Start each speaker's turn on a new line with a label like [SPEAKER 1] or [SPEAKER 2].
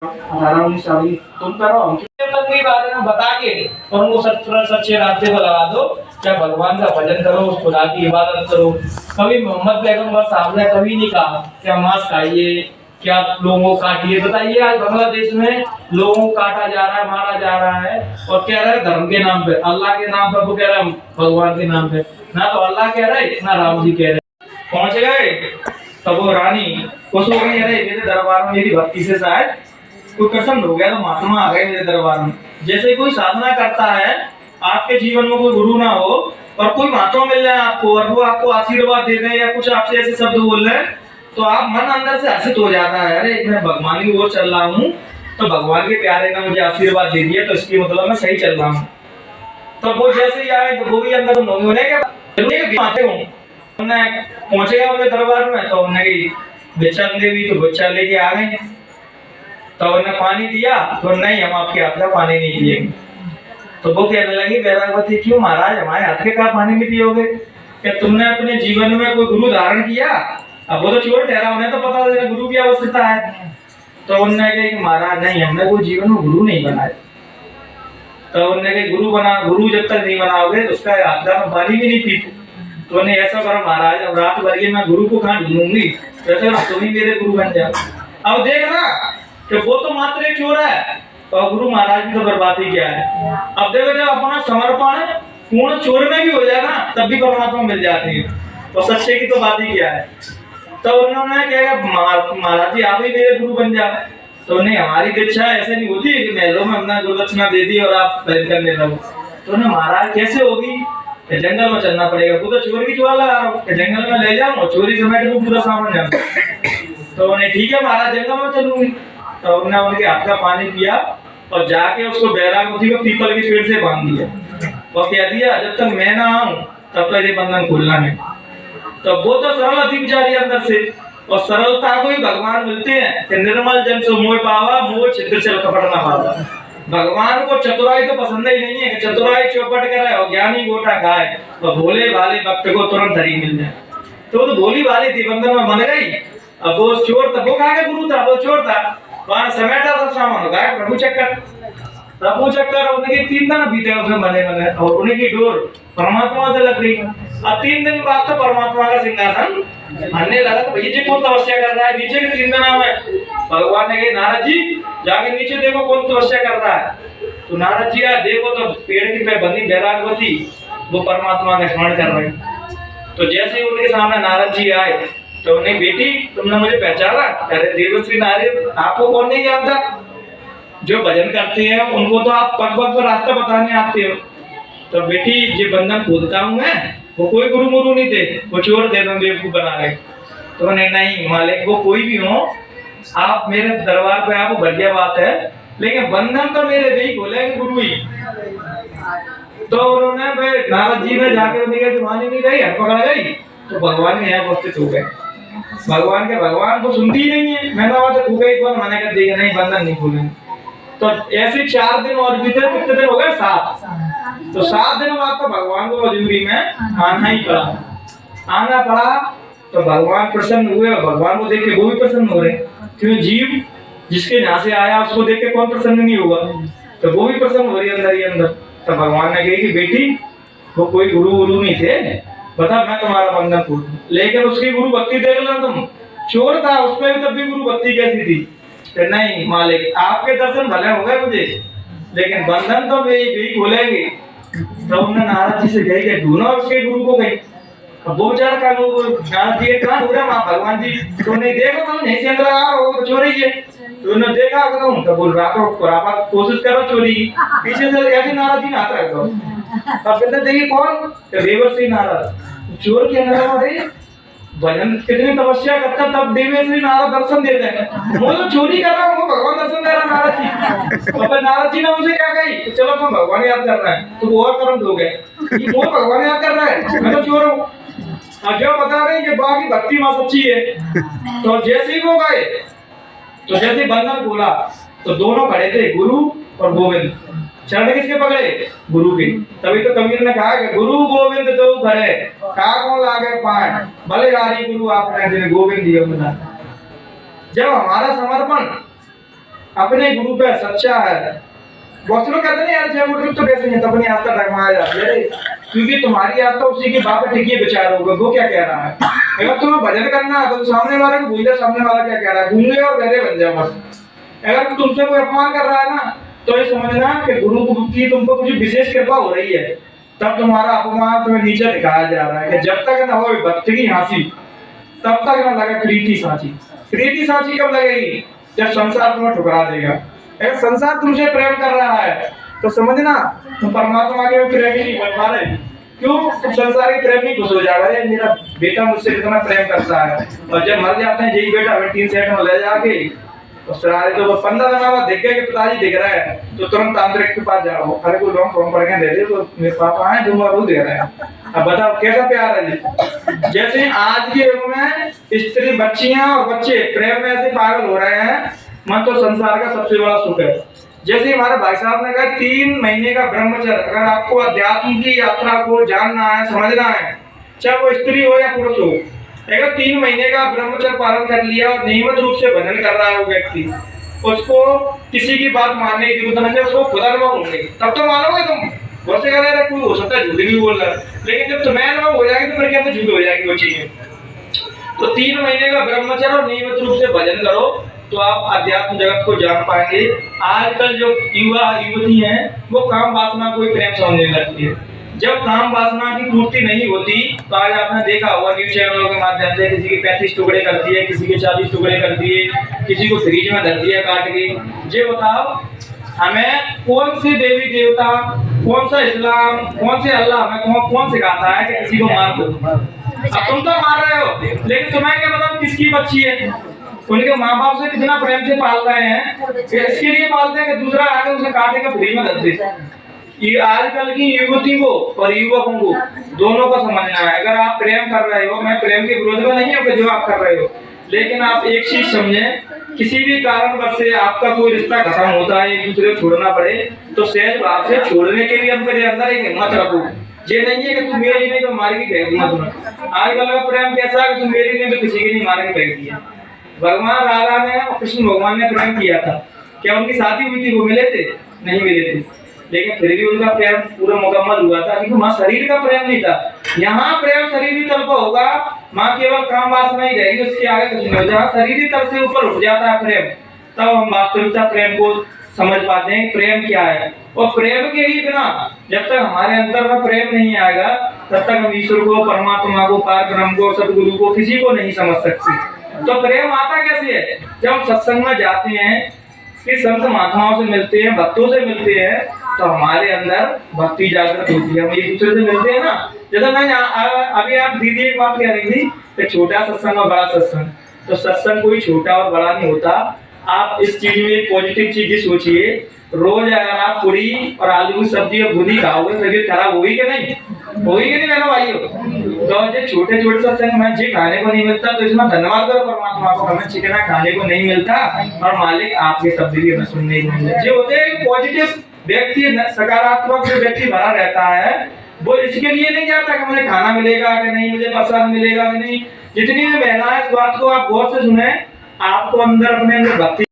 [SPEAKER 1] तुम करो की बात है ना बता के और उनको सच्चे रास्ते पर लगा दो। क्या भगवान का भजन करो, खुदा की इबादत करो। कभी मोहम्मद पैगंबर साहब ने कभी नहीं कहा क्या मांस खाइए, क्या लोगों को काटिए। बताइए आज बांग्लादेश में लोगों को काटा जा रहा है, मारा जा रहा है और कह रहा है धर्म के नाम पे, अल्लाह के नाम पे, वो कह रहा है भगवान के नाम पे। ना तो अल्लाह कह रहा है ना राम जी कह रहे। पहुंच गए तब वो रानी खुश हो गई, अरे मेरे दरबार में मेरी भक्ति से शायद कोई प्रसन्न हो गया, तो महात्मा आ गए मेरे दरबार में। जैसे कोई साधना करता है, आपके जीवन में कोई गुरु ना हो और कोई महात्मा मिल जाए आपको और वो आपको आशीर्वाद दे दे या कुछ आपसे ऐसे शब्द बोल रहे हैं, तो आप मन अंदर से हर्षित हो जाता है। अरे मैं भगवान की ओर चल रहा हूँ, तो भगवान के प्यारे ने मुझे आशीर्वाद दे दिया, तो इसकी मतलब मैं सही चल रहा हूँ। तो वो जैसे ही आए तो वो भी अंदर होने के पहुंचेगा उनके दरबार में, तो उन्हें भिक्षा देवी तो भिक्षा लेके आ गए। तो उन्हें पानी दिया तो नहीं, हम आपके हाथ का पानी नहीं पिएंगे। तो वो कहने लगी वैरागवती, क्यों महाराज हमारे हाथ के का पानी नहीं पियोगे? क्या तुमने अपने जीवन में कोई गुरु धारण किया? अब वो तो चोर ठहरा, उन्हें तो पता है गुरु की आवश्यकता है। तो उन्होंने कहा कि महाराज नहीं, हमने कोई जीवन में गुरु नहीं बनाया। तो उन्होंने कहा गुरु बना, गुरु जब तक नहीं बनाओगे तो उसका हाथ का पानी भी नहीं पी। तो उन्हें ऐसा करो महाराज, अब रात भर ये मैं गुरु को कहाँ ढूंढूंगी, वैसे तुम ही मेरे गुरु बन जाओ। अब देखना कि वो तो मात्र एक चोर है और गुरु महाराज की तो बर्बादी क्या है। अब देखो जब अपना समर्पण पूर्ण चोर में भी हो जाए ना, तब भी परमात्मा मिल जाती है। और सच्चे की तो बात ही क्या है। तो उन्होंने क्या महाराज जी आप ही मेरे गुरु बन जाए। तो नहीं, हमारी दीक्षा ऐसे नहीं होती कि महलों में हमने गुरुदक्षिणा दे दी और आप भजन करने लगो। तो उन्हें महाराज कैसे होगी, जंगल में चलना पड़ेगा। वो तो चोर की चोर लगा रहा हूँ, जंगल में ले जाऊँ और चोरी समेट को पूरा सामान जाऊँ। तो उन्हें ठीक है महाराज जंगल में चलूंगी। तो उन्होंने उनके हाथ का पानी पिया और जाके उसको बैरागवती को पीपल के पेड़ से बांध दिया और कह दिया जब तक मैं ना आऊं तब तक ये बंधन खोलना नहीं। तो वो तो सरल थी बेचारी अंदर से, और सरलता को ही भगवान मिलते हैं कि निर्मल जन सो मोह पावा, मोह छिद्र से कपट ना पावा। भगवान को चतुराई तो पसंद ही नहीं है कि चतुराई चौपट करे और ज्ञानी गोटा खाए, तो भोले भाले भक्त को तुरंत हरी मिल जाए। तो वो तो भोली भाली थी, बंधन में बन गई। अब वो चोर था, वो कहाँ का गुरु था, वो चोर था। वहां समेटा सब सामान होगा प्रभु चक्कर उनके 3 दिन बीते उसमें बने बने और उनकी डोर परमात्मा से लग गई। अब 3 दिन बाद तो परमात्मा का सिंहासन बनने लगा। तो भैया जी कौन तपस्या कर रहा है नीचे के 3 दिन में? भगवान ने कहा नारद जी जाके नीचे देखो कौन तपस्या कर रहा है। तो नारद जी आए, देखो तो पेड़ की पे बंधी बैरागवती वो परमात्मा का स्मरण कर रही। तो जैसे ही उनके सामने नारद जी आए तो उन्हें बेटी तुमने मुझे पहचाना? अरे देवश्री नारी, आपको कौन नहीं जानता? जो भजन करते हैं उनको तो आप पग पग पर रास्ता बताने आते हो। तो बेटी ये बंधन खोदता हूँ मैं, वो कोई गुरु मुरु नहीं थे, वो चोर थे, बेवकूफ बना गए। तो नहीं मालिक वो कोई भी हो, आप मेरे दरबार पे आपको बढ़िया बात है, लेकिन बंधन तो मेरे भी खोलेंगे गुरु ही। तो उन्होंने नारद जी ने जाके उनकी जुबानी नहीं गई, हट पकड़ गई। तो भगवान के यहाँ उपस्थित हो गए। भगवान को सुनती ही नहीं है। मैंने वहां से गई कौन मना कर देगा, नहीं बंधन नहीं खोलेंगे। तो ऐसे 4 दिन और बीते, कितने दिन हो गए? 7। तो 7 दिन बाद तो भगवान को मजबूरी में आना ही पड़ा। आना पड़ा तो भगवान प्रसन्न हुए और भगवान को देख के वो भी प्रसन्न हो रहे। क्यों? जीव जिसके यहाँ से आया उसको देख के कौन प्रसन्न नहीं हुआ? तो वो भी प्रसन्न हो रही अंदर ही अंदर। तो भगवान ने कही कि बेटी वो कोई गुरु नहीं थे, बता मैं तुम्हारा बंधन खोल दूं। लेकिन उसकी गुरु भक्ति देख लो तुम, चोर था उसमें भी तब भी गुरु भक्ति कैसी थी कि नहीं मालिक आपके दर्शन भले हो गए मुझे, लेकिन बंधन तो भी खोलेंगे। तो उन्होंने नारद जी से कही कि ढूंढो उसके गुरु को। गई अब वो बेचारा का नारद जी कहाँ ढूंढा? माँ भगवान जी तो नहीं देखो तुम नहीं से अंदर आ रहा हो चोरी है। तो उन्होंने देखा तुम तो बोल रहा तो कोशिश करो चोरी की, पीछे से ऐसे नारद जी ने हाथ रख दो। अब कहते देखिए कौन? देवर्षि नारद। चोर के अंदर भजन कितनी तपस्या करता तब देवेश्वरी नारद दर्शन देते हैं। वो तो चोरी कर रहा है, वो भगवान दर्शन दे रहा है नारद जी। तो नारद जी ने उनसे क्या कही, चलो तुम भगवान याद कर रहा है तो वो और कर्म दोगे, वो भगवान याद कर रहा है मैं तो चोर हूँ। और जो बता रहे हैं कि बाकी भक्ति माँ सच्ची है। तो जैसे ही वो गए तो जैसे बंधन खोला तो दोनों खड़े थे, गुरु और गोविंद। चरण किसके पकड़े? गुरु के। तभी तो कबीर ने कहा कि गुरु गोविंद दो खड़े, काकों लागे पाए, भले हारी गुरु आपने गोविंद दिया। जब हमारा समर्पण अपने गुरु पे सच्चा है। बहुत लोग कहते हैं यार जय गुरु तो कैसे नहीं, तो अपनी आस्था डगमगा जाती है, क्योंकि तुम्हारी आस्था उसी की बात पे टिकी है बेचारों को। वो क्या कह रहा है, अगर तुम्हें भजन करना है तो सामने वाले को भूल जाओ, सामने वाला क्या कह रहा है, गूंगे और बहरे बन जाओ बस। अगर तुमसे कोई अपमान कर रहा है ना, तो ये समझना कि गुरु की तुमको कुछ विशेष कृपा हो रही है, तब तुम्हारा अपमान तुम्हें नीचे दिखाया जा रहा है। कि जब तक न हो भक्त की हाँसी, तब तक न लगे प्रीति साची। प्रीति साची कब लगेगी, जब संसार तुम्हें ठुकरा देगा। अगर संसार तुमसे प्रेम कर रहा है तो समझना तुम परमात्मा के प्रेमी नहीं बन पा रहे। क्यों, तुम संसार के प्रेमी खुश हो जाएगा, अरे मेरा बेटा मुझसे कितना प्रेम करता है। और जब मर जाते हैं यही बेटा हमें 3 सेट में ले जाके, तो 15 दिन बाद देख गए कि पिताजी दिख रहा है, तो तुरंत तांत्रिक के पास जाओ, अरे कोई लॉन्ग फॉर्म पढ़ के दे दे, तो मेरे पापा आए दूंगा, वो दे रहे हैं। अब बताओ कैसा प्यार है जी। जैसे आज के युग में स्त्री, बच्चियां और बच्चे प्रेम में ऐसे पागल हो रहे हैं, मन तो संसार का सबसे बड़ा सुख है। जैसे हमारे भाई साहब ने कहा 3 महीने का ब्रह्मचर्य, अगर आपको अध्यात्म की यात्रा को जानना है, समझना है, चाहे वो स्त्री हो या पुरुष हो, अगर 3 महीने का ब्रह्मचर्य पालन कर लिया और नियमित रूप से भजन कर रहा है वो व्यक्ति, उसको किसी की बात मानने की जरूरत नहीं है, उसको खुद अनुभव होंगे, तब तो मानोगे तुम। बहुत से कह रहे हैं कोई हो सकता है झूठ भी बोल रहा है, लेकिन जब तुम्हें अनुभव हो जाएगी तो फिर कैसे झूठ हो जाएगी वो चीजें। तो 3 महीने का ब्रह्मचर्य और नियमित रूप से भजन करो तो आप अध्यात्म जगत को जान पाएंगे। आजकल जो युवा युवती हैं वो काम वासना को प्रेम समझने लगती है। जब काम वासना की पूर्ति नहीं होती, तो आज आपने देखा होगा न्यूज चैनलों के माध्यम से किसी के 35 टुकड़े कर दिए, किसी के 40 टुकड़े कर दिए, किसी को फ्रीज में धर दिया काट के। ये बताओ हमें कौन से देवी देवता, कौन सा इस्लाम, कौन से अल्लाह हमें कौन सिखाता है कि किसी को मार दो। अब तुम तो मार रहे हो, लेकिन तुम्हें क्या पता किसकी बच्ची है, उनके माँ बाप से कितना प्रेम से पाल रहे हैं, इसके लिए पालते हैं कि दूसरा आगे उसे काटे के फ्री में दे दे। ये आजकल की युवती को और युवकों को दोनों को समझना है। अगर आप प्रेम कर रहे हो, मैं प्रेम के विरोध में नहीं हूँ कि जो आप कर रहे हो, लेकिन आप एक चीज समझें, किसी भी कारणवश से आपका कोई रिश्ता खत्म होता है, एक दूसरे को छोड़ना पड़े, तो सहज भाव से छोड़ने के लिए अपने अंदर एक हिम्मत रखो। ये नहीं है कि तुम मेरी नहीं तो मार के फेंक दूंगा तुम्हें। आजकल का प्रेम कैसा है कि तुम मेरी नहीं तो किसी की नहीं मार के फेंक दिया। भगवान राधा ने और कृष्ण भगवान ने प्रेम किया था, क्या उनकी शादी हुई थी, वो मिले थे? नहीं मिले थे, लेकिन फिर भी उनका प्रेम पूरा मुकम्मल हुआ था, क्योंकि माँ शरीर का प्रेम नहीं था। यहाँ प्रेम शरीरी तल पर होगा, माँ केवल काम वासना ही रहेगी, उसके आगे कुछ नहीं होता। शरीरी तल से ऊपर उठ जाता है प्रेम, तब हम वास्तविकता प्रेम को समझ पाते हैं प्रेम क्या है। और प्रेम के ही बिना जब तक हमारे अंदर में प्रेम नहीं आएगा, तब तक हम ईश्वर को, परमात्मा को, पार ब्रह्म को, सदगुरु को, किसी को नहीं समझ सकते। तो प्रेम आता कैसे है? जब हम सत्संग में जाते हैं, संत महात्माओं से मिलते हैं, भक्तों से मिलते हैं, तो हमारे अंदर भक्ति जागृत होती है। हम एक दूसरे से मिलते हैं ना। जैसे मैं अभी आप दीदी एक बात कह रही थी कि छोटा सत्संग और बड़ा सत्संग, तो सत्संग कोई छोटा और बड़ा नहीं होता। आप इस चीज में पॉजिटिव चीज सोचिए, रोज अगर आप पूरी और आलू की सब्जी और दूधी खाओगे, तबीयत खराब होगी कि नहीं? होगी कि नहीं मेरा भाइयों? तो जो छोटे छोटे सत्संग में जी खाने को नहीं मिलता, तो इसमें धन्यवाद करो परमात्मा को, हमें चिकना खाने को नहीं मिलता और मालिक आपके शब्द भी हमें सुनने को मिलता। जो होते हैं पॉजिटिव व्यक्ति, सकारात्मक जो व्यक्ति भरा रहता है, वो इसके लिए नहीं जाता कि मुझे खाना मिलेगा कि नहीं, मुझे प्रसाद मिलेगा कि नहीं। जितनी भी महिलाएं इस बात को आप गौर से सुने, आपको अंदर अपने अंदर भक्ति